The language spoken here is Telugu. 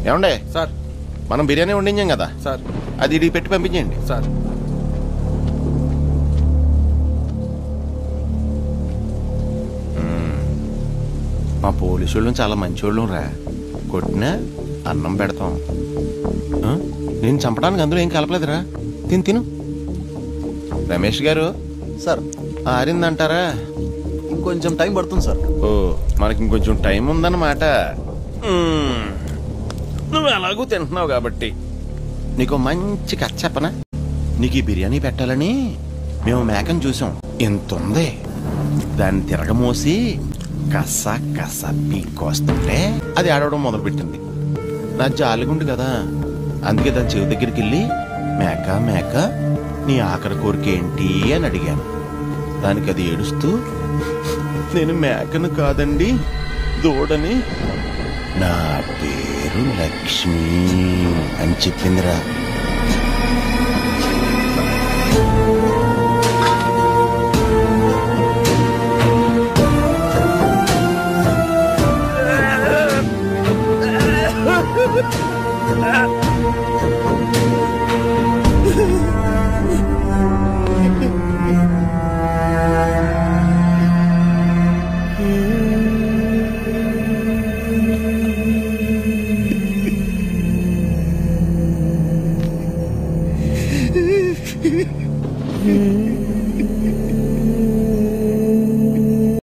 ఏమండే సార్ మనం బిర్యానీ వండించాం కదా సార్, అది ఇడికి పెట్టి పంపించండి సార్. మా పోలీసు వాళ్ళు చాలా మంచోళ్ళు రా. కొట్టినా అన్నం పెడతాం. నేను చంపడానికి అందులో ఏం కలపలేదురా. తిను. రమేష్ గారు సార్ ఆరిందంటారా? ఇంకొంచెం టైం పడుతుంది సార్. ఓ, మనకి ఇంకొంచెం టైం ఉందన్నమాట. నువ్వు ఎలాగూ తింటున్నావు కాబట్టి నీకు మంచి కథ చెప్పనా? నీకు ఈ బిర్యానీ పెట్టాలని మేము మేకను చూసాం. ఎంత ఉంది, దాన్ని తిరగమోసి కస పీక్కొస్తుంటే అది ఆడవడం మొదలుపెట్టింది. నా జాలిగుండు కదా, అందుకే దాని చెవి దగ్గరికి వెళ్ళి మేక నీ ఆఖరి కోరిక ఏంటి అని అడిగాను. దానికి అది ఏడుస్తూ నేను మేకను కాదండి దూడని, నా పేరు లక్ష్మి అని చెప్పిందిరా.